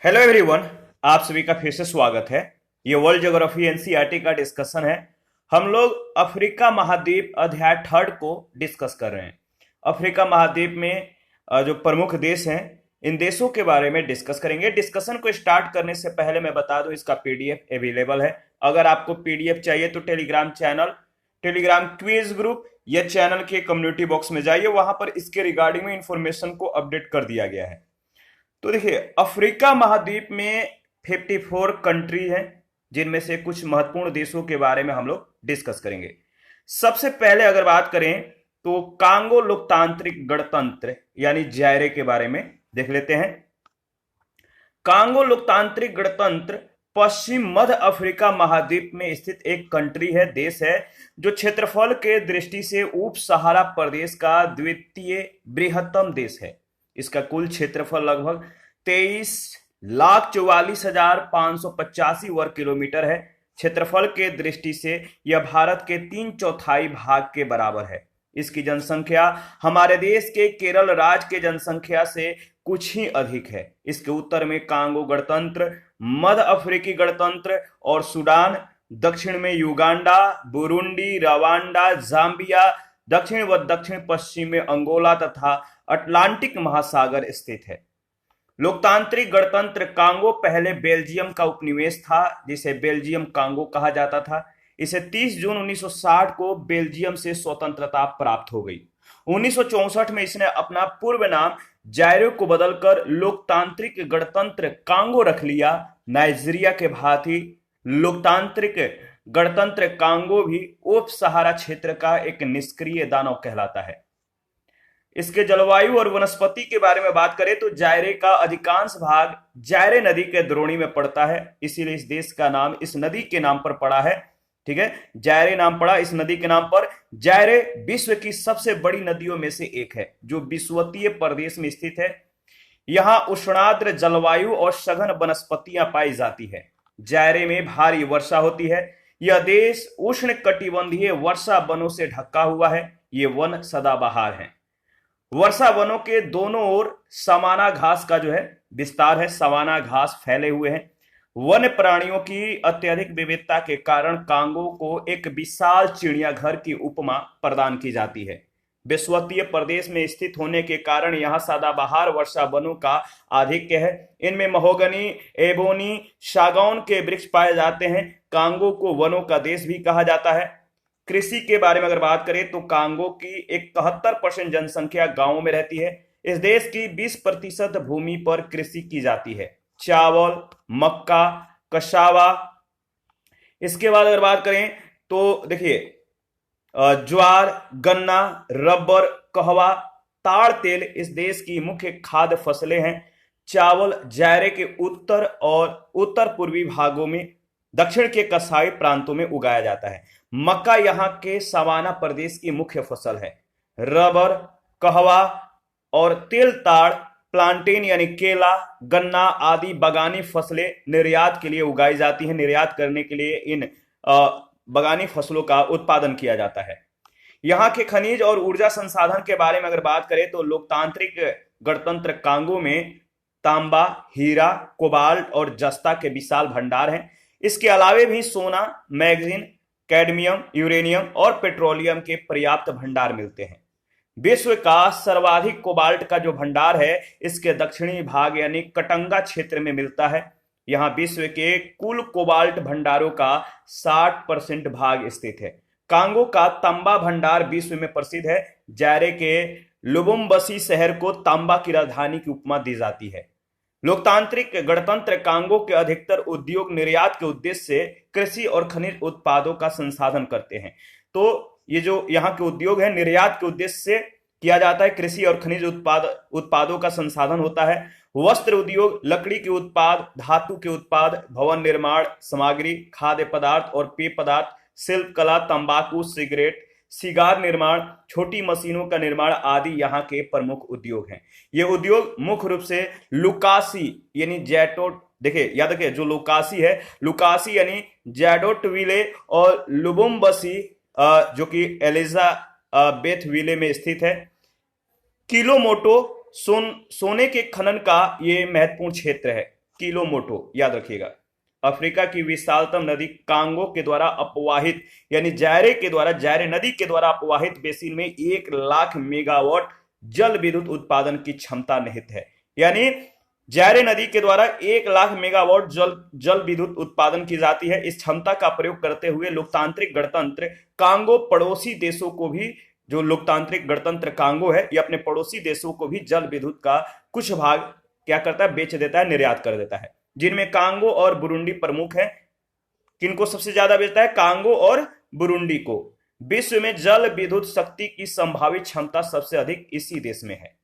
Hello everyone. आप सभी का फिर से स्वागत है। ये वर्ल्ड ज्योग्राफी एनसीईआरटी का डिस्कशन है। हम लोग अफ्रीका महाद्वीप अध्याय थर्ड को डिस्कस कर रहे हैं। अफ्रीका महाद्वीप में जो प्रमुख देश हैं, इन देशों के बारे में डिस्कस करेंगे। डिस्कशन को स्टार्ट करने से पहले मैं बता दूं, इसका पीडीएफ अवेलेबल है। अगर आपको पीडीएफ चाहिए तो Telegram channel, Telegram quiz group या चैनल के कम्युनिटी बॉक्स में जाइए, वहां पर इसके रिगार्डिंग में इंफॉर्मेशन को अपडेट कर दिया गया है। तो देखिए, अफ्रीका महाद्वीप में 54 कंट्री हैं, जिनमें से कुछ महत्वपूर्ण देशों के बारे में हम लोग डिस्कस करेंगे। सबसे पहले अगर बात करें तो कांगो लोकतांत्रिक गणतंत्र यानी जायरे के बारे में देख लेते हैं। कांगो लोकतांत्रिक गणतंत्र पश्चिम मध्य अफ्रीका महाद्वीप में स्थित एक कंट्री है, देश है, जो क्षेत्रफल के दृष्टि से उप सहारा प्रदेश का द्वितीय बृहत्तम देश है। इसका कुल क्षेत्रफल लगभग 23,44,585 वर्ग किलोमीटर है। क्षेत्रफल के दृष्टि से यह भारत के 3/4 भाग के बराबर है। इसकी जनसंख्या हमारे देश के केरल राज्य के जनसंख्या से कुछ ही अधिक है। इसके उत्तर में कांगो गणतंत्र, मध्य अफ्रीकी गणतंत्र और सूडान, दक्षिण में युगांडा, बुरुंडी, रवांडा, जाम्बिया, दक्षिण व दक्षिण पश्चिम में अंगोला तथा अटलांटिक महासागर स्थित है। लोकतांत्रिक गणतंत्र कांगो पहले बेल्जियम का उपनिवेश था, जिसे बेल्जियम कांगो कहा जाता था। इसे 30 जून 1960 को बेल्जियम से स्वतंत्रता प्राप्त हो गई। 1964 में इसने अपना पूर्व नाम जायरे को बदलकर लोकतांत्रिक गणतंत्र कांगो रख लिया। नाइजीरिया के भांति लोकतांत्रिक गणतंत्र कांगो भी उप सहारा क्षेत्र का एक निष्क्रिय दानव कहलाता है। इसके जलवायु और वनस्पति के बारे में बात करें तो जायरे का अधिकांश भाग जायरे नदी के द्रोणी में पड़ता है, इसीलिए इस देश का नाम इस नदी के नाम पर पड़ा है। ठीक है, जायरे नाम पड़ा इस नदी के नाम पर। जायरे विश्व की सबसे बड़ी नदियों में से एक है, जो विषुवतीय प्रदेश में स्थित है। यहां उष्णाद्र जलवायु और सघन वनस्पतियां पाई जाती है। जायरे में भारी वर्षा होती है। यह देश उष्ण कटिबंधीय वर्षा वनों से ढका हुआ है। ये वन सदाबहार हैं। वर्षा वनों के दोनों ओर सवाना घास का जो है विस्तार है, सवाना घास फैले हुए हैं। वन प्राणियों की अत्यधिक विविधता के कारण कांगो को एक विशाल चिड़ियाघर की उपमा प्रदान की जाती है। विषुवतीय प्रदेश में स्थित होने के कारण यहाँ सदाबहार वर्षा वनों का आधिक्य है। इनमें महोगनी, एबोनी, सागौन के वृक्ष पाए जाते हैं। कांगो को वनों का देश भी कहा जाता है। कृषि के बारे में अगर बात करें तो कांगो की 71% जनसंख्या गांवों में रहती है। इस देश की 20% भूमि पर कृषि की जाती है, चावल, मक्का, कसावा। इसके बाद अगर बात करें तो देखिए, ज्वार, गन्ना, रबर, कहवा, ताड़ तेल इस देश की मुख्य खाद्य फसलें हैं। चावल जायरे के उत्तर और उत्तर पूर्वी भागों में, दक्षिण के कसाई प्रांतों में उगाया जाता है। मक्का यहाँ के सवाना प्रदेश की मुख्य फसल है। रबर, कहवा और तेल ताड़, प्लांटेन यानी केला, गन्ना आदि बागानी फसलें निर्यात के लिए उगाई जाती हैं। निर्यात करने के लिए इन बागानी फसलों का उत्पादन किया जाता है। यहाँ के खनिज और ऊर्जा संसाधन के बारे में अगर बात करें तो लोकतांत्रिक गणतंत्र कांगो में तांबा, हीरा, कोबाल्ट और जस्ता के विशाल भंडार हैं। इसके अलावे भी सोना, मैग्नीज, कैडमियम, यूरेनियम और पेट्रोलियम के पर्याप्त भंडार मिलते हैं। विश्व का सर्वाधिक कोबाल्ट का जो भंडार है, इसके दक्षिणी भाग यानी कटंगा क्षेत्र में मिलता है। यहाँ विश्व के कुल कोबाल्ट भंडारों का 60% भाग स्थित है। कांगो का तांबा भंडार विश्व में प्रसिद्ध है। जायरे के लुबुम्बशी शहर को तांबा की राजधानी की उपमा दी जाती है। लोकतांत्रिक गणतंत्र कांगो के अधिकतर उद्योग निर्यात के उद्देश्य से कृषि और खनिज उत्पादों का संसाधन करते हैं। तो ये जो यहाँ के उद्योग है, निर्यात के उद्देश्य से किया जाता है। कृषि और खनिज उत्पादों का संसाधन होता है। वस्त्र उद्योग, लकड़ी के उत्पाद, धातु के उत्पाद, भवन निर्माण सामग्री, खाद्य पदार्थ और पेय पदार्थ, शिल्प कला, तंबाकू, सिगरेट, सिगार निर्माण, छोटी मशीनों का निर्माण आदि यहाँ के प्रमुख उद्योग हैं। ये उद्योग मुख्य रूप से लुकासी यानी जैटोट, देखिए याद रखिए, जो लुकासी है, लुकासी यानी जैडोटविले और लुबुम्बशी जो कि एलिजाबेथविले में स्थित है। किलोमोटो सोने के खनन का ये महत्वपूर्ण क्षेत्र है। किलोमोटो, याद रखिएगा। अफ्रीका की विशालतम नदी कांगो के द्वारा अपवाहित यानी जायरे नदी के द्वारा अपवाहित बेसिन में 1 लाख मेगावाट जल विद्युत उत्पादन की क्षमता निहित है। यानी जायरे नदी के द्वारा 1 लाख मेगावाट जल विद्युत उत्पादन की जाती है। इस क्षमता का प्रयोग करते हुए लोकतांत्रिक गणतंत्र कांगो पड़ोसी देशों को भी, जो लोकतांत्रिक गणतंत्र कांगो है, ये अपने पड़ोसी देशों को भी जल विद्युत का कुछ भाग क्या करता है, बेच देता है, निर्यात कर देता है, जिनमें कांगो और बुरुंडी प्रमुख है। किनको सबसे ज्यादा बेचता है? कांगो और बुरुंडी को। विश्व में जल विद्युत शक्ति की संभावित क्षमता सबसे अधिक इसी देश में है।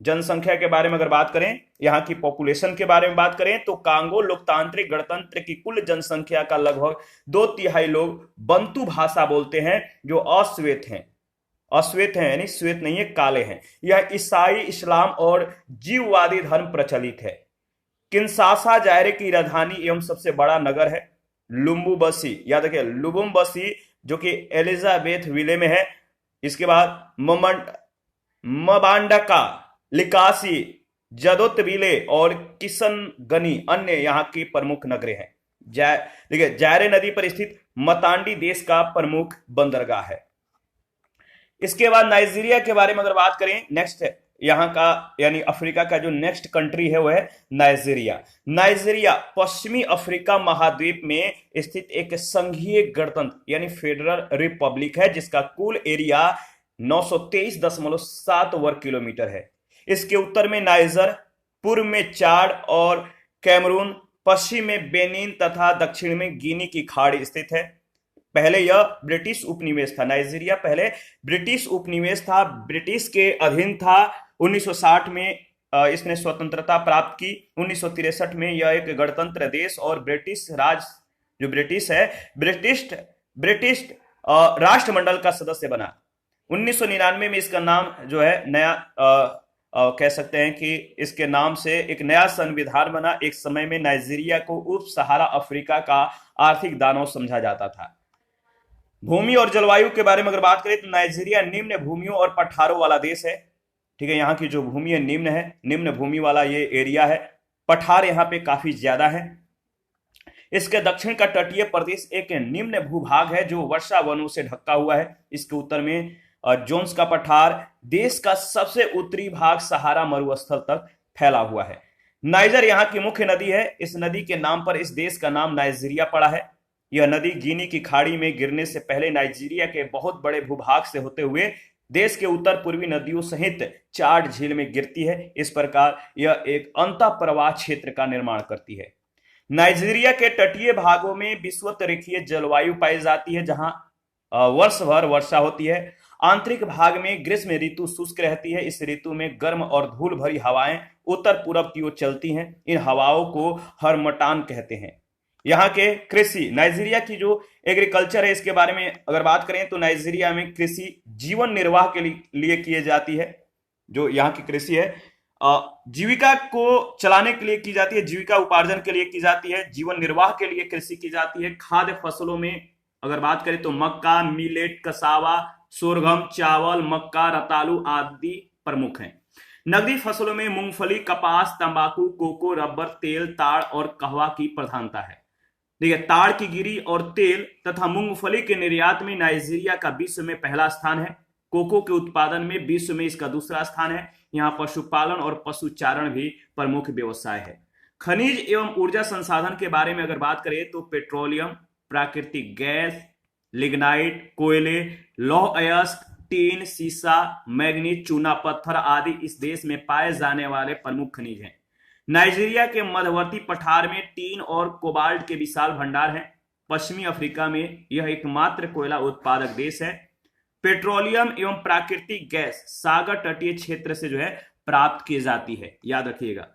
जनसंख्या के बारे में अगर बात करें, यहाँ की पॉपुलेशन के बारे में बात करें, तो कांगो लोकतांत्रिक गणतंत्र की कुल जनसंख्या का लगभग 2/3 लोग बंतु भाषा बोलते हैं, जो अश्वेत हैं यानी श्वेत नहीं है, काले हैं। यह ईसाई, इस्लाम और जीववादी धर्म प्रचलित है। किंशासा जायरे की राजधानी एवं सबसे बड़ा नगर है। लुम्बुबसी, याद रखिए लुबुम्बसी, जो कि एलिजाबेथ विले में है। इसके बाद मबांडका, लिकासी, जदोतविले और किशनगनी अन्य यहाँ की प्रमुख नगरें हैं। देखिए जायरे नदी पर स्थित मतांडी देश का प्रमुख बंदरगाह है। इसके बाद नाइजीरिया के बारे में अगर बात करें, नेक्स्ट यहाँ का यानी अफ्रीका का जो नेक्स्ट कंट्री है वो है नाइजीरिया। नाइजीरिया पश्चिमी अफ्रीका महाद्वीप में स्थित एक संघीय गणतंत्र यानी फेडरल रिपब्लिक है, जिसका कुल एरिया 923.7 वर्ग किलोमीटर है। इसके उत्तर में नाइजर, पूर्व में चाड और कैमरून, पश्चिम में बेनिन तथा दक्षिण में गिनी की खाड़ी स्थित है। पहले यह ब्रिटिश उपनिवेश था। नाइजीरिया पहले ब्रिटिश उपनिवेश था, ब्रिटिश के अधीन था। 1960 में इसने स्वतंत्रता प्राप्त की। 1963 में यह एक गणतंत्र देश और ब्रिटिश राज, जो ब्रिटिश है, ब्रिटिश राष्ट्रमंडल का सदस्य बना। 1999 में इसका नाम जो है नया कह सकते हैं कि इसके नाम से एक नया संविधान बना। एक समय में नाइजीरिया को उप सहारा अफ्रीका का आर्थिक दानव समझा जाता था। भूमि और जलवायु के बारे में अगर बात करें तो नाइजीरिया निम्न भूमियों और पठारों वाला देश है। ठीक है, यहाँ की जो भूमि है निम्न भूमि वाला ये एरिया है। पठार यहाँ पे काफी ज्यादा है। इसके दक्षिण का तटीय प्रदेश एक निम्न भूभाग है जो वर्षा वनों से ढका हुआ है। इसके उत्तर में जोन्स का पठार, देश का सबसे उत्तरी भाग सहारा मरुस्थल तक फैला हुआ है। नाइजर यहाँ की मुख्य नदी है। इस नदी के नाम पर इस देश का नाम नाइजीरिया पड़ा है। यह नदी गिनी की खाड़ी में गिरने से पहले नाइजीरिया के बहुत बड़े भूभाग से होते हुए देश के उत्तर पूर्वी नदियों सहित चाड झील में गिरती है। इस प्रकार यह एक अंतः प्रवाह क्षेत्र का निर्माण करती है। नाइजीरिया के तटीय भागों में विषुवत-रेखीय जलवायु पाई जाती है, जहां वर्ष भर वर्षा होती है। आंतरिक भाग में ग्रीष्म ऋतु शुष्क रहती है। इस ऋतु में गर्म और धूल भरी हवाएं उत्तर पूर्व की ओर चलती हैं। इन हवाओं को हरमटान कहते हैं। यहाँ के कृषि, नाइजीरिया की जो एग्रीकल्चर है इसके बारे में अगर बात करें तो नाइजीरिया में कृषि जीवन निर्वाह के लिए की जाती है। जो यहाँ की कृषि है जीविका को चलाने के लिए की जाती है, जीविका उपार्जन के लिए की जाती है, जीवन निर्वाह के लिए कृषि की जाती है। खाद्य फसलों में अगर बात करें तो मक्का, मिलेट, कसावा, सोरगम, चावल, मक्का, रतालू आदि प्रमुख हैं। नकदी फसलों में मूंगफली, कपास, तंबाकू, कोको, रबर, तेल, ताड़ और कहवा की प्रधानता है। देखिए ताड़ की गिरी और तेल तथा मूंगफली के निर्यात में नाइजीरिया का विश्व में पहला स्थान है। कोको के उत्पादन में विश्व में इसका दूसरा स्थान है। यहाँ पशुपालन और पशुचारण भी प्रमुख व्यवसाय है। खनिज एवं ऊर्जा संसाधन के बारे में अगर बात करें तो पेट्रोलियम, प्राकृतिक गैस, लिग्नाइट, कोयले, लौह अयस्क, टीन, सीसा, मैग्नीज, चूना पत्थर आदि इस देश में पाए जाने वाले प्रमुख खनिज हैं। नाइजीरिया के मध्यवर्ती पठार में टीन और कोबाल्ट के विशाल भंडार हैं। पश्चिमी अफ्रीका में यह एकमात्र कोयला उत्पादक देश है। पेट्रोलियम एवं प्राकृतिक गैस सागर तटीय क्षेत्र से जो है प्राप्त की जाती है, याद रखिएगा।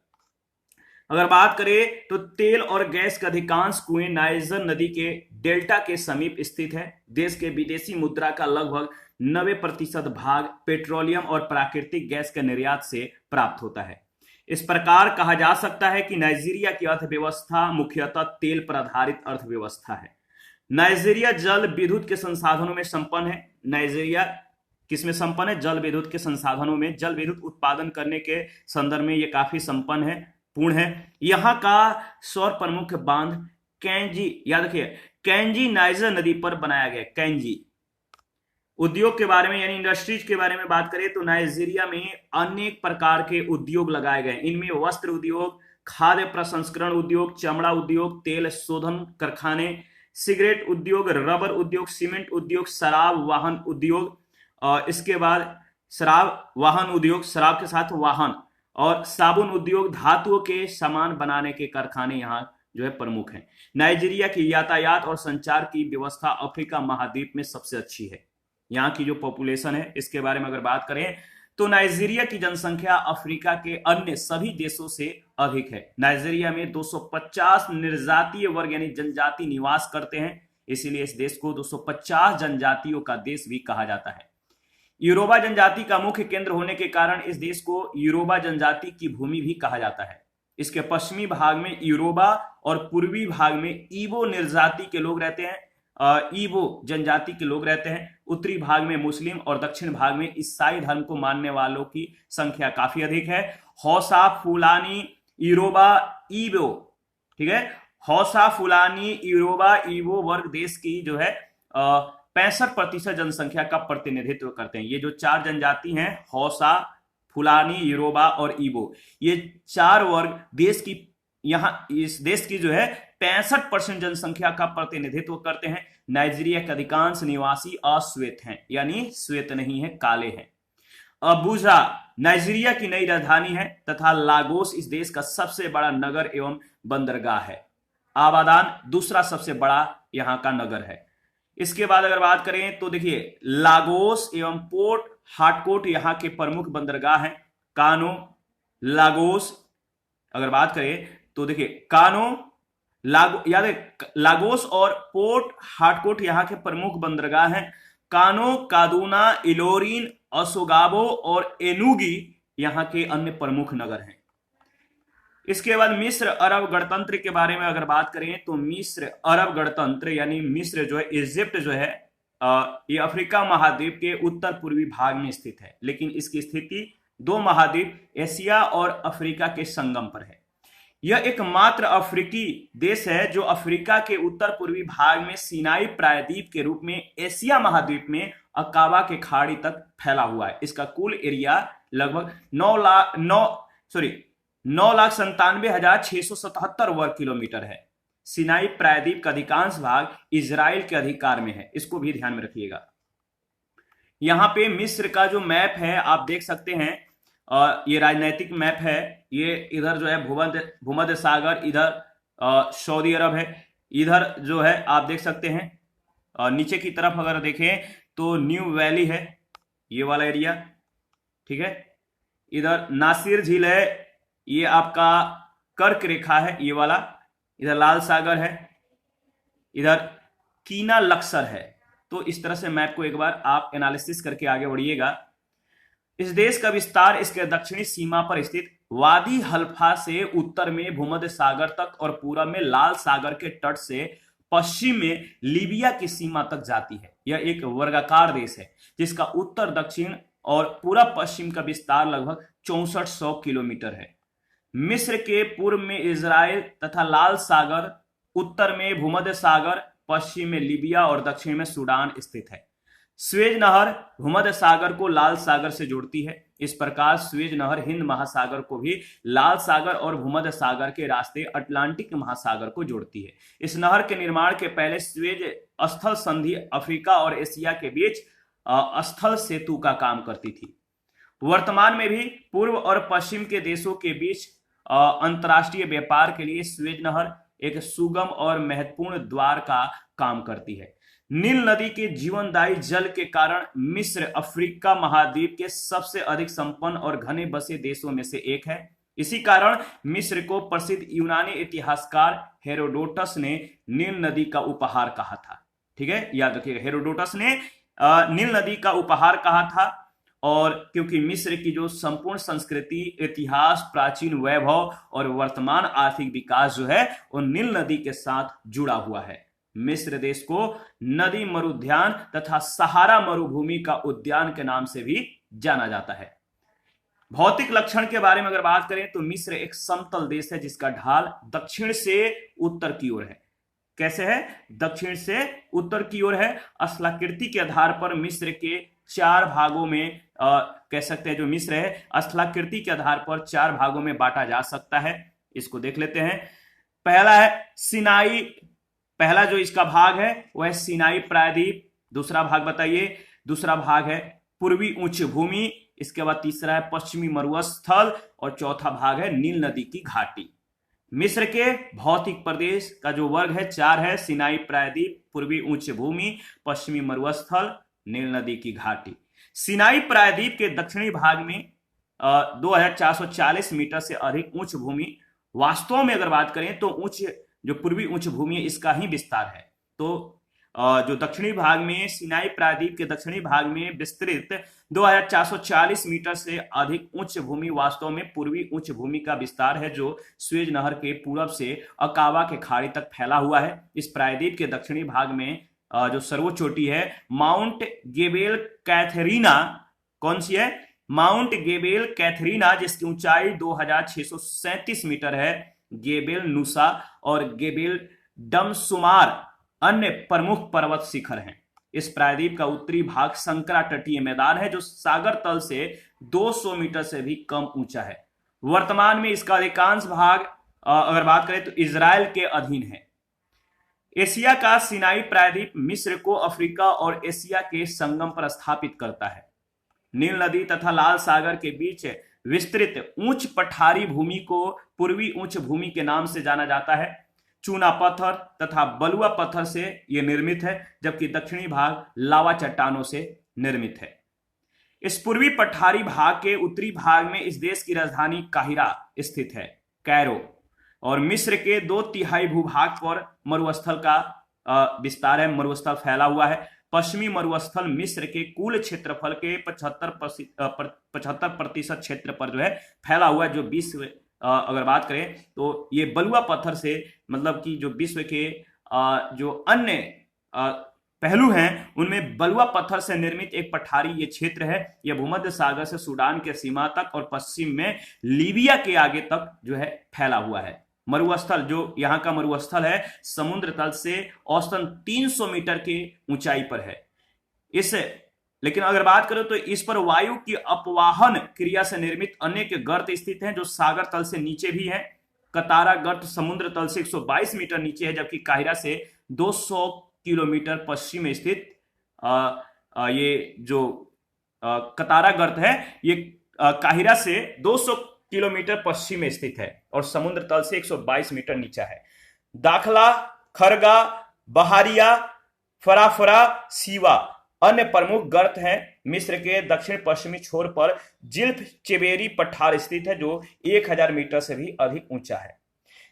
अगर बात करें तो तेल और गैस के अधिकांश कुएं नाइजर नदी के डेल्टा के समीप स्थित है। देश के विदेशी मुद्रा का लगभग 90% भाग पेट्रोलियम और प्राकृतिक गैस के निर्यात से प्राप्त होता है। इस प्रकार कहा जा सकता है कि नाइजीरिया की अर्थव्यवस्था मुख्यतः तेल पर आधारित अर्थव्यवस्था है। नाइजीरिया जल विद्युत के संसाधनों में संपन्न है। नाइजीरिया किसमें संपन्न है? जल विद्युत के संसाधनों में। जल विद्युत उत्पादन करने के संदर्भ में यह काफी संपन्न है। पूर्ण है। यहाँ का सौर प्रमुख बांध कैंजी, याद रखिए कैंजी नाइजर नदी पर बनाया गया। कैंजी उद्योग के बारे में यानी इंडस्ट्रीज के बारे में बात करें तो नाइजीरिया में अनेक प्रकार के उद्योग लगाए गए। इनमें वस्त्र उद्योग, खाद्य प्रसंस्करण उद्योग, चमड़ा उद्योग, तेल शोधन कारखाने, सिगरेट उद्योग, रबर उद्योग, सीमेंट उद्योग, शराब वाहन उद्योग, इसके बाद शराब वाहन उद्योग, शराब के साथ वाहन, और साबुन उद्योग, धातुओं के सामान बनाने के कारखाने यहाँ जो है प्रमुख हैं। नाइजीरिया की यातायात और संचार की व्यवस्था अफ्रीका महाद्वीप में सबसे अच्छी है। यहाँ की जो पॉपुलेशन है इसके बारे में अगर बात करें तो नाइजीरिया की जनसंख्या अफ्रीका के अन्य सभी देशों से अधिक है। नाइजीरिया में 250 निर्जातीय वर्ग यानी जनजाति निवास करते हैं, इसीलिए इस देश को 250 जनजातियों का देश भी कहा जाता है। यूरोबा जनजाति का मुख्य केंद्र होने के कारण इस देश को यूरोबा जनजाति की भूमि भी कहा जाता है। इसके पश्चिमी भाग में यूरोबा और पूर्वी भाग में ईबो निर्जाति के लोग रहते हैं, ईबो जनजाति के लोग रहते हैं। उत्तरी भाग में मुस्लिम और दक्षिण भाग में ईसाई धर्म को मानने वालों की संख्या काफी अधिक है। हौसा, फुलानी, यूरोबा, ईबो, ठीक है, हौसा, फुलानी, यूरोबा, ईबो वर्ग देश की जो है 65% जनसंख्या का प्रतिनिधित्व करते हैं। ये जो चार जनजाति हैं, हौसा, फुलानी, यूरोबा और ईबो, ये चार वर्ग देश की यहाँ इस देश की जो है 65% जनसंख्या का प्रतिनिधित्व करते हैं। नाइजीरिया के अधिकांश निवासी अश्वेत हैं, यानी श्वेत नहीं है, काले हैं। अबुजा नाइजीरिया की नई राजधानी है तथा लागोस इस देश का सबसे बड़ा नगर एवं बंदरगाह है। आबादान दूसरा सबसे बड़ा यहाँ का नगर है। इसके बाद अगर बात करें तो देखिए लागोस एवं पोर्ट हार्कोट यहाँ के प्रमुख बंदरगाह हैं। कानो, लागोस अगर बात करें तो देखिए कानो, याद है लागोस और पोर्ट हार्कोट यहाँ के प्रमुख बंदरगाह हैं। कानो, कादूना, इलोरिन, असोगाबो और एनुगी यहाँ के अन्य प्रमुख नगर हैं। इसके बाद मिस्र अरब गणतंत्र के बारे में अगर बात करें तो मिस्र अरब गणतंत्र यानी मिस्र जो है, इजिप्ट जो है, ये अफ्रीका महाद्वीप के उत्तर पूर्वी भाग में स्थित है, लेकिन इसकी स्थिति दो महाद्वीप एशिया और अफ्रीका के संगम पर है। यह एकमात्र अफ्रीकी देश है जो अफ्रीका के उत्तर पूर्वी भाग में सिनाई प्रायद्वीप के रूप में एशिया महाद्वीप में अकाबा के खाड़ी तक फैला हुआ है। इसका कुल एरिया लगभग 9,97,677 वर्ग किलोमीटर है। सिनाई प्रायद्वीप का अधिकांश भाग इजराइल के अधिकार में है, इसको भी ध्यान में रखिएगा। यहाँ पे मिस्र का जो मैप है आप देख सकते हैं, ये राजनैतिक मैप है। ये इधर जो है भूमध्य सागर, इधर सऊदी अरब है, इधर जो है आप देख सकते हैं नीचे की तरफ अगर देखें तो न्यू वैली है, ये वाला एरिया, ठीक है। इधर नासिर झील है, ये आपका कर्क रेखा है ये वाला, इधर लाल सागर है, इधर कीना लक्सर है। तो इस तरह से मैप को एक बार आप एनालिसिस करके आगे बढ़िएगा। इस देश का विस्तार इसके दक्षिणी सीमा पर स्थित वादी हल्फा से उत्तर में भूमध्य सागर तक और पूरब में लाल सागर के तट से पश्चिम में लीबिया की सीमा तक जाती है। यह एक वर्गाकार देश है जिसका उत्तर दक्षिण और पूरब पश्चिम का विस्तार लगभग 6400 किलोमीटर है। मिस्र के पूर्व में इजराइल तथा लाल सागर, उत्तर में भूमध्य सागर, पश्चिम में लीबिया और दक्षिण में सूडान स्थित है। स्वेज नहर भूमध्य सागर को लाल सागर से जोड़ती है। इस प्रकार स्वेज नहर हिंद महासागर को भी लाल सागर और भूमध्य सागर के रास्ते अटलांटिक महासागर को जोड़ती है। इस नहर के निर्माण के पहले स्वेज स्थल संधि अफ्रीका और एशिया के बीच स्थल सेतु का काम करती थी। वर्तमान में भी पूर्व और पश्चिम के देशों के बीच अंतर्राष्ट्रीय व्यापार के लिए स्वेज नहर एक सुगम और महत्वपूर्ण द्वार का काम करती है। नील नदी के जीवनदायी जल के कारण मिस्र अफ्रीका महाद्वीप के सबसे अधिक संपन्न और घने बसे देशों में से एक है। इसी कारण मिस्र को प्रसिद्ध यूनानी इतिहासकार हेरोडोटस ने नील नदी का उपहार कहा था। ठीक है, याद रखिएगा, हेरोडोटस ने नील नदी का उपहार कहा था। और क्योंकि मिस्र की जो संपूर्ण संस्कृति, इतिहास, प्राचीन वैभव और वर्तमान आर्थिक विकास जो है वो नील नदी के साथ जुड़ा हुआ है। मिस्र देश को नदी मरुद्यान तथा सहारा मरुभूमि का उद्यान के नाम से भी जाना जाता है। भौतिक लक्षण के बारे में अगर बात करें तो मिस्र एक समतल देश है जिसका ढाल दक्षिण से उत्तर की ओर है। कैसे है? दक्षिण से उत्तर की ओर है। स्थलाकृति के आधार पर मिस्र के चार भागों में कह सकते हैं, जो मिस्र है स्थलाकृति के आधार पर चार भागों में बांटा जा सकता है। इसको देख लेते हैं। पहला है सिनाई, पहला जो इसका भाग है वह है सिनाई प्रायद्वीप। दूसरा भाग बताइए। दूसरा भाग है पूर्वी उच्च भूमि। इसके बाद तीसरा है पश्चिमी मरुस्थल और चौथा भाग है नील नदी की घाटी। मिस्र के भौतिक प्रदेश का जो वर्ग है चार है: सिनाई प्रायद्वीप, पूर्वी उच्च भूमि, पश्चिमी मरुस्थल, नील नदी की घाटी। सिनाई प्रायद्वीप के दक्षिणी भाग में 2440 मीटर से अधिक उच्च भूमि, वास्तव में अगर बात करें तो जो पूर्वी उच्च भूमि है इसका ही विस्तार है। तो जो दक्षिणी भाग में सिनाई प्रायद्वीप के दक्षिणी भाग में विस्तृत 2440 मीटर से अधिक उच्च भूमि वास्तव में पूर्वी उच्च भूमि का विस्तार है, जो स्वेज नहर के पूरब से अकाबा के खाड़ी तक फैला हुआ है। इस प्रायद्वीप के दक्षिणी भाग में जो सर्वोच्च चोटी है माउंट गेबेल कैथरीना, कौन सी है? माउंट गेबेल कैथरीना, जिसकी ऊंचाई 2637 मीटर है। गेबेल नुसा और गेबेल डमसुमार अन्य प्रमुख पर्वत शिखर हैं। इस प्रायद्वीप का उत्तरी भाग संकरा तटीय मैदान है जो सागर तल से 200 मीटर से भी कम ऊंचा है। वर्तमान में इसका अधिकांश भाग अगर बात करें तो इजराइल के अधीन है। एशिया का सिनाई प्रायद्वीप मिस्र को अफ्रीका और एशिया के संगम पर स्थापित करता है। नील नदी तथा लाल सागर के बीच विस्तृत उच्च पठारी भूमि को पूर्वी उच्च भूमि के नाम से जाना जाता है। चूना पत्थर तथा बलुआ पत्थर से यह निर्मित है, जबकि दक्षिणी भाग लावा चट्टानों से निर्मित है। इस पूर्वी पठारी भाग के उत्तरी भाग में इस देश की राजधानी काहिरा स्थित है, कैरो, और मिस्र के 2/3 भूभाग पर मरुस्थल का विस्तार है, मरुस्थल फैला हुआ है। पश्चिमी मरुस्थल मिस्र के कुल क्षेत्रफल के 75% क्षेत्र पर जो है फैला हुआ है, जो विश्व अगर बात करें तो ये बलुआ पत्थर से, मतलब कि जो विश्व के जो अन्य पहलू हैं उनमें बलुआ पत्थर से निर्मित एक पठारी ये क्षेत्र है। यह भूमध्य सागर से सूडान के सीमा तक और पश्चिम में लीबिया के आगे तक जो है फैला हुआ है। मरुस्थल, जो यहाँ का मरुस्थल है, समुद्र तल से औसतन 300 मीटर की ऊंचाई पर है। लेकिन अगर बात करें तो इस पर वायु की अपवाहन क्रिया से निर्मित अनेक गर्त स्थित हैं जो सागर तल से नीचे भी हैं। कतारा गर्त समुद्र तल से 122 मीटर नीचे है, जबकि काहिरा से 200 किलोमीटर पश्चिम में स्थित ये जो कतारा गर्त है ये काहिरा से 200 किलोमीटर पश्चिम में स्थित है और समुद्र तल से 122 मीटर नीचा है। दाखला, खरगा, बहारिया, फराफरा, सीवा अन्य प्रमुख गर्त हैं। मिस्र के दक्षिण पश्चिमी छोर पर जिल्फ चेबेरी पठार स्थित है जो 1000 मीटर से भी अधिक ऊंचा है।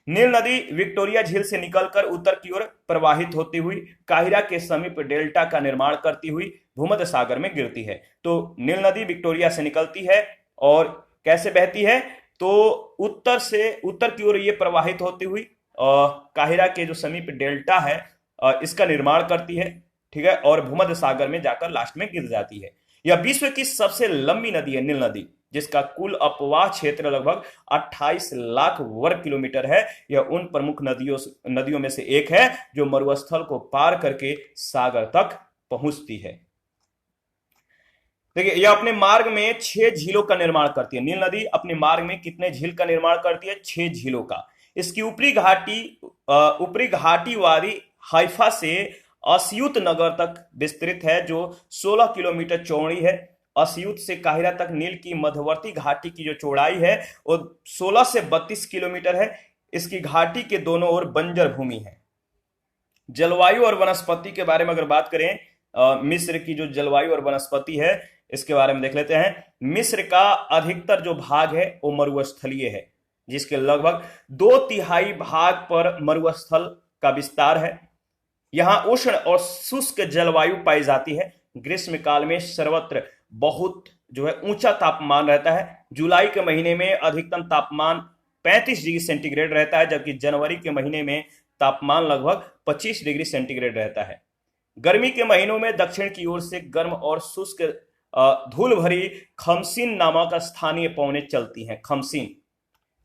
नील नदी विक्टोरिया झील से निकलकर उत्तर की ओर प्रवाहित होती हुई काहिरा के समीप डेल्टा का निर्माण करती हुई भूमध्य सागर में गिरती है। तो नील नदी विक्टोरिया से निकलती है और कैसे बहती है तो उत्तर की ओर ये प्रवाहित होती हुई काहिरा के जो समीप डेल्टा है इसका निर्माण करती है, ठीक है, और भूमध्य सागर में जाकर लास्ट में गिर जाती है। यह विश्व की सबसे लंबी नदी है नील नदी, जिसका कुल अपवाह क्षेत्र लगभग 28 लाख वर्ग किलोमीटर है। यह उन प्रमुख नदियों में से एक है जो मरुस्थल को पार करके सागर तक पहुंचती है। देखिए, यह अपने मार्ग में 6 झीलों का निर्माण करती है। नील नदी अपने मार्ग में कितने झील का निर्माण करती है? 6 झीलों का। इसकी ऊपरी घाटी वादी हाइफा से अस्यूत नगर तक विस्तृत है जो 16 किलोमीटर चौड़ी है। अस्यूत से काहिरा तक नील की मध्यवर्ती घाटी की जो चौड़ाई है वो 16 से 32 किलोमीटर है। इसकी घाटी के दोनों ओर बंजर भूमि है। जलवायु और वनस्पति के बारे में अगर बात करें, मिस्र की जो जलवायु और वनस्पति है इसके बारे में देख लेते हैं। मिस्र का अधिकतर जो भाग है वो मरुस्थलीय है, जिसके लगभग 2/3 भाग पर मरुस्थल का विस्तार है। यहाँ उष्ण और शुष्क जलवायु पाई जाती है। ग्रीष्म काल में सर्वत्र बहुत जो है ऊंचा तापमान रहता है। जुलाई के महीने में अधिकतम तापमान 35 डिग्री सेंटीग्रेड रहता है, जबकि जनवरी के महीने में तापमान लगभग 25 डिग्री सेंटीग्रेड रहता है। गर्मी के महीनों में दक्षिण की ओर से गर्म और शुष्क धूल भरी खमसीन नामक स्थानीय पवनें चलती हैं। खमसीन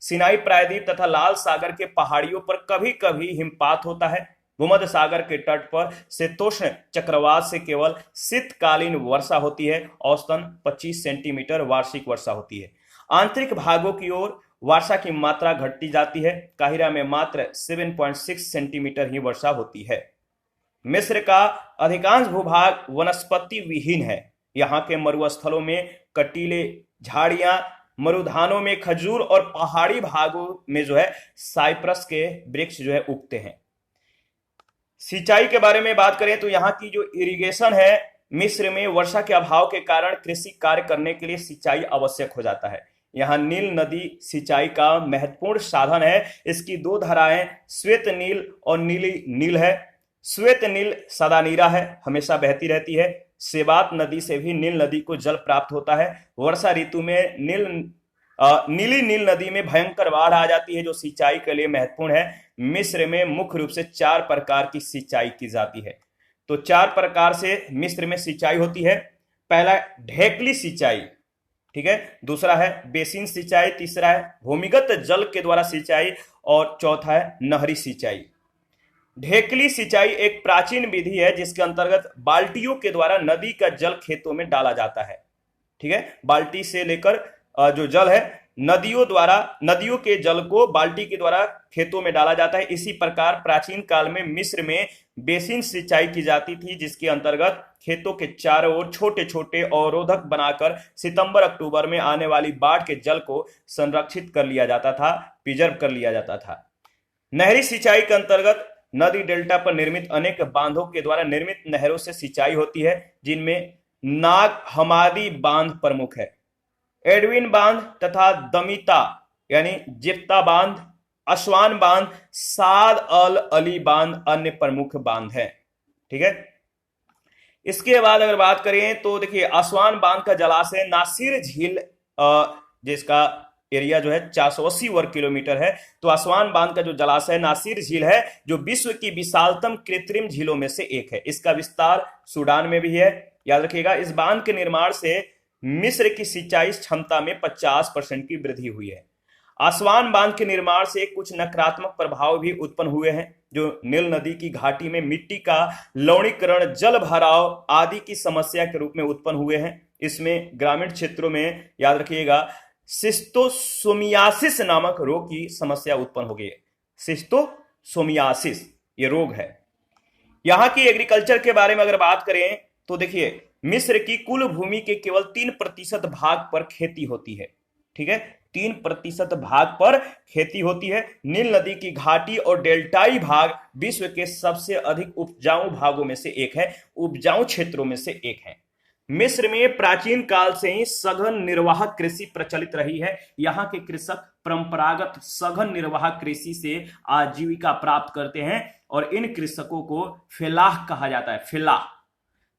सिनाई प्रायद्वीप तथा लाल सागर के पहाड़ियों पर कभी कभी हिमपात होता है। भूमध्य सागर के तट पर शीतोष्ण चक्रवात से केवल शीतकालीन वर्षा होती है। औसतन 25 सेंटीमीटर वार्षिक वर्षा होती है। आंतरिक भागों की ओर वर्षा की मात्रा घटती जाती है। काहिरा में मात्र 7.6 सेंटीमीटर ही वर्षा होती है। मिस्र का अधिकांश भूभाग वनस्पति विहीन है। यहाँ के मरुस्थलों में कटीले झाड़ियां, मरुधानों में खजूर और पहाड़ी भागों में साइप्रस के वृक्ष उगते हैं। सिंचाई के बारे में बात करें तो यहाँ की जो इरिगेशन है, मिस्र में वर्षा के अभाव के कारण कृषि कार्य करने के लिए सिंचाई आवश्यक हो जाता है। यहाँ नील नदी सिंचाई का महत्वपूर्ण साधन है। इसकी दो धाराएं श्वेत नील और नीली नील है। श्वेत नील सदा नीरा है, हमेशा बहती रहती है। सेबात नदी से भी नील नदी को जल प्राप्त होता है। वर्षा ऋतु में नीली नील नदी में भयंकर बाढ़ आ जाती है, जो सिंचाई के लिए महत्वपूर्ण है। मिस्र में मुख्य रूप से 4 प्रकार की सिंचाई की जाती है। तो 4 प्रकार से मिस्र में सिंचाई होती है। पहला ढेकली सिंचाई, ठीक है। दूसरा है बेसिन सिंचाई। तीसरा है भूमिगत जल के द्वारा सिंचाई और चौथा है नहरी सिंचाई। ढेकली सिंचाई एक प्राचीन विधि है जिसके अंतर्गत बाल्टियों के द्वारा नदी का जल खेतों में डाला जाता है, ठीक है। बाल्टी से लेकर जो जल है, नदियों के जल को बाल्टी के द्वारा खेतों में डाला जाता है। इसी प्रकार प्राचीन काल में मिस्र में बेसिन सिंचाई की जाती थी, जिसके अंतर्गत खेतों के चारों ओर छोटे छोटे अवरोधक बनाकर सितंबर अक्टूबर में आने वाली बाढ़ के जल को संरक्षित कर लिया जाता था, प्रिजर्व कर लिया जाता था। नहरी सिंचाई के अंतर्गत नदी डेल्टा पर निर्मित अनेक बांधों के द्वारा निर्मित नहरों से सिंचाई होती है, जिनमें नाग हमादी बांध प्रमुख है। एडविन बांध तथा दमिता यानी जिप्ता बांध, असवान बांध, साद अल अली बांध अन्य प्रमुख बांध है, ठीक है। इसके बाद अगर बात करें तो देखिए, असवान बांध का जलाशय नासिर झील, जिसका एरिया 480 वर्ग किलोमीटर है। तो असवान बांध का जो जलाशय नासिर झील है, जो विश्व की विशालतम कृत्रिम झीलों में से एक है। इसका विस्तार सूडान में भी है, याद रखिएगा। इस बांध के निर्माण से मिस्र की सिंचाई क्षमता में 50% की वृद्धि हुई है। असवान बांध के निर्माण से कुछ नकारात्मक प्रभाव भी उत्पन्न हुए हैं, जो नील नदी की घाटी में मिट्टी का लवणीकरण, जल भराव आदि की समस्या के रूप में उत्पन्न हुए हैं। इसमें ग्रामीण क्षेत्रों में, याद रखिएगा, सिस्टोसोमियासिस नामक रोग की समस्या उत्पन्न हो गई है। सिस्टोसोमियासिस ये रोग है। यहाँ की एग्रीकल्चर के बारे में अगर बात करें तो देखिए, मिस्र की कुल भूमि के केवल 3% भाग पर खेती होती है, ठीक है। 3% भाग पर खेती होती है। नील नदी की घाटी और डेल्टाई भाग विश्व के सबसे अधिक उपजाऊ भागों में से एक है, उपजाऊ क्षेत्रों में से एक है। मिस्र में प्राचीन काल से ही सघन निर्वाह कृषि प्रचलित रही है। यहाँ के कृषक परंपरागत सघन निर्वाह कृषि से आजीविका प्राप्त करते हैं और इन कृषकों को फेलाह कहा जाता है। फेलाह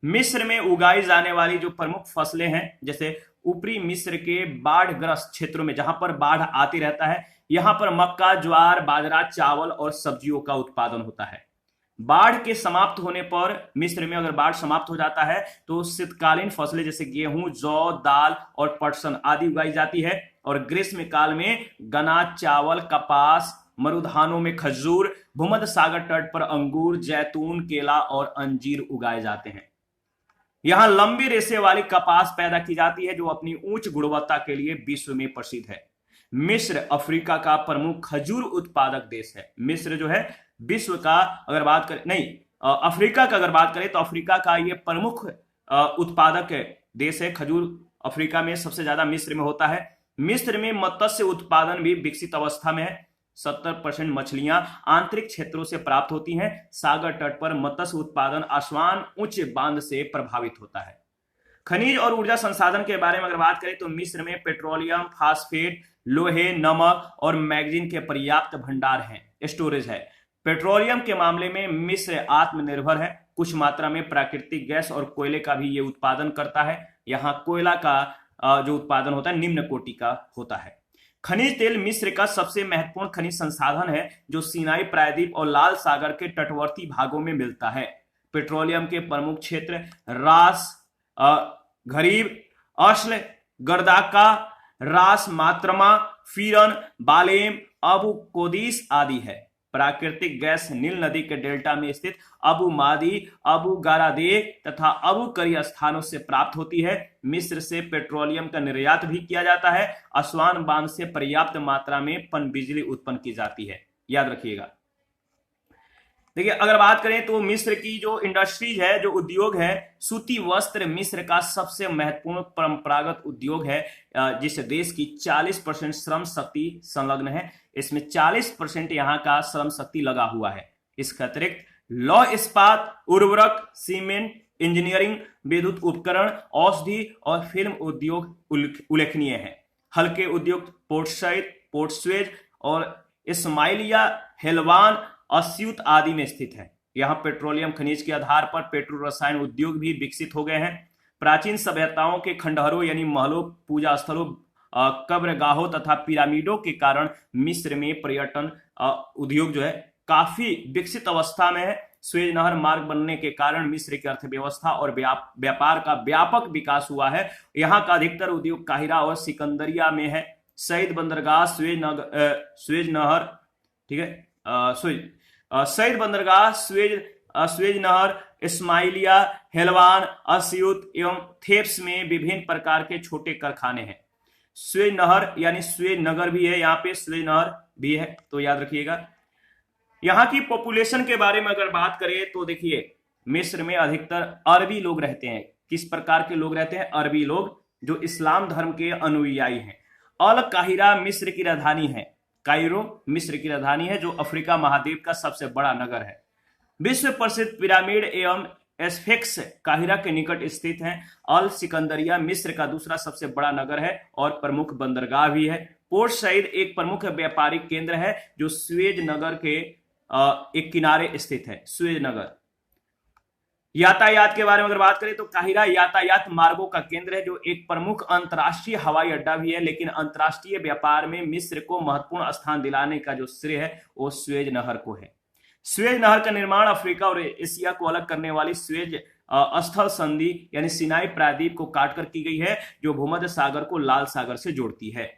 मिस्र में उगाई जाने वाली जो प्रमुख फसलें हैं, जैसे ऊपरी मिस्र के बाढ़ग्रस्त क्षेत्रों में जहां पर बाढ़ आती रहता है, यहां पर मक्का, ज्वार, बाजरा, चावल और सब्जियों का उत्पादन होता है। बाढ़ के समाप्त होने पर मिस्र में अगर बाढ़ समाप्त हो जाता है तो शीतकालीन फसलें जैसे गेहूं, जौ, दाल और पटसन आदि उगाई जाती है। और ग्रीष्म काल में गन्ना, चावल, कपास, मरुधानों में खजूर, भूमध्य सागर तट पर अंगूर, जैतून, केला और अंजीर उगाए जाते हैं। यहां लंबी रेशे वाली कपास पैदा की जाती है, जो अपनी उच्च गुणवत्ता के लिए विश्व में प्रसिद्ध है। मिस्र अफ्रीका का प्रमुख खजूर उत्पादक देश है। मिस्र विश्व का अगर बात करें, नहीं, अफ्रीका का अगर बात करें तो अफ्रीका का ये प्रमुख उत्पादक देश है। खजूर अफ्रीका में सबसे ज्यादा मिस्र में होता है। मिस्र में मत्स्य उत्पादन भी विकसित अवस्था में है। 70% मछलियां आंतरिक क्षेत्रों से प्राप्त होती हैं। सागर तट पर मत्स्य उत्पादन आसवान उच्च बांध से प्रभावित होता है। खनिज और ऊर्जा संसाधन के बारे में अगर बात करें तो मिस्र में पेट्रोलियम, फास्फेट, लोहे, नमक और मैग्नीज के पर्याप्त भंडार हैं, स्टोरेज है। पेट्रोलियम के मामले में मिस्र आत्मनिर्भर है। कुछ मात्रा में प्राकृतिक गैस और कोयले का भी ये उत्पादन करता है। यहाँ कोयला का जो उत्पादन होता है निम्न कोटि का होता है। खनिज तेल मिस्र का सबसे महत्वपूर्ण खनिज संसाधन है, जो सिनाई प्रायद्वीप और लाल सागर के तटवर्ती भागों में मिलता है। पेट्रोलियम के प्रमुख क्षेत्र रास गरीब, अश्ल, गर्दाका, रास मात्रमा, फीरन, बालेम, अबू कोदिस आदि है। प्राकृतिक गैस नील नदी के डेल्टा में स्थित अबू मादी, अबू गारादेह तथा अबू करी स्थानों से प्राप्त होती है। मिस्र से पेट्रोलियम का निर्यात भी किया जाता है। असवान बांध से पर्याप्त मात्रा में पनबिजली उत्पन्न की जाती है, याद रखिएगा। देखिए, अगर बात करें तो मिस्र की जो इंडस्ट्रीज है, जो उद्योग है, सूती वस्त्र मिस्र का सबसे महत्वपूर्ण परंपरागत उद्योग है, जिस देश की 40% श्रम शक्ति संलग्न है। इसमें 40% यहाँ का श्रम शक्ति लगा हुआ है। इसके अतिरिक्त लौह इस्पात, उर्वरक, सीमेंट, इंजीनियरिंग, विद्युत उपकरण, औषधि और फिल्म उद्योग उल्लेखनीय है। हल्के उद्योग पोर्ट सईद, पोर्ट सुएज और इस्माइलिया, हेलवान, अस्यूत आदि में स्थित है। यहाँ पेट्रोलियम खनिज के आधार पर पेट्रो रसायन उद्योग भी विकसित हो गए हैं। प्राचीन सभ्यताओं के खंडहरों यानी महलों, पूजा स्थलों, कब्रगाहों तथा पिरामिडों के कारण मिस्र में पर्यटन उद्योग जो है काफी विकसित अवस्था में है। सुएज नहर मार्ग बनने के कारण मिस्र की अर्थव्यवस्था और व्यापार का व्यापक विकास हुआ है। यहाँ का अधिकतर उद्योग काहिरा और सिकंदरिया में है। सईद बंदरगाह, सुएज नहर, ठीक है, सईद बंदरगाह, सुएज नहर, इस्माइलिया, हेलवान, अस्यूत एवं थेब्स में विभिन्न प्रकार के छोटे कारखाने हैं। सुएज नहर यानी सुएज नगर भी है, यहाँ पे सुएज नहर भी है, तो याद रखिएगा। यहाँ की पॉपुलेशन के बारे में अगर बात करें तो देखिए, मिस्र में अधिकतर अरबी लोग रहते हैं। किस प्रकार के लोग रहते हैं? अरबी लोग, जो इस्लाम धर्म के अनुयायी हैं। अल काहिरा मिस्र की राजधानी है। कायरो मिस्र की राजधानी है, जो अफ्रीका महाद्वीप का सबसे बड़ा नगर है। विश्व प्रसिद्ध पिरामिड एवं स्फिंक्स काहिरा के निकट स्थित हैं। अल सिकंदरिया मिस्र का दूसरा सबसे बड़ा नगर है और प्रमुख बंदरगाह भी है। पोर्ट सईद एक प्रमुख व्यापारिक केंद्र है, जो सुएज नगर के एक किनारे स्थित है। सुएज नगर। यातायात के बारे में अगर बात करें तो काहिरा यातायात मार्गों का केंद्र है, जो एक प्रमुख अंतर्राष्ट्रीय हवाई अड्डा भी है। लेकिन अंतर्राष्ट्रीय व्यापार में मिस्र को महत्वपूर्ण स्थान दिलाने का जो श्रेय है वो सुएज नहर को है। सुएज नहर का निर्माण अफ्रीका और एशिया को अलग करने वाली सुएज स्थल संधि यानी सिनाई प्रायद्वीप को काटकर की गई है, जो भूमध्य सागर को लाल सागर से जोड़ती है।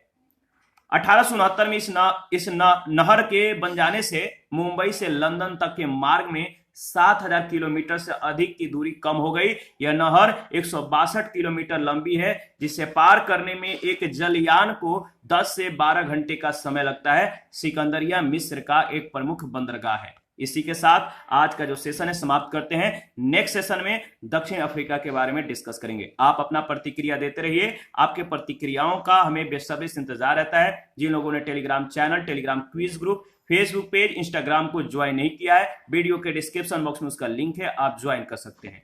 1869 में इस नहर के बन जाने से मुंबई से लंदन तक के मार्ग में 7000 किलोमीटर से अधिक की दूरी कम हो गई। यह नहर 162 किलोमीटर लंबी है, जिसे पार करने में एक जलयान को 10 से 12 घंटे का समय लगता है। सिकंदरिया मिस्र का एक प्रमुख बंदरगाह है। इसी के साथ आज का जो सेशन है समाप्त करते हैं। नेक्स्ट सेशन में दक्षिण अफ्रीका के बारे में डिस्कस करेंगे। आप अपना प्रतिक्रिया देते रहिए। आपके प्रतिक्रियाओं का हमें बेसब्री से इंतजार रहता है। जिन लोगों ने Telegram channel, Telegram quiz group, Facebook page, Instagram को ज्वाइन नहीं किया है, वीडियो के डिस्क्रिप्शन बॉक्स में उसका लिंक है, आप ज्वाइन कर सकते हैं।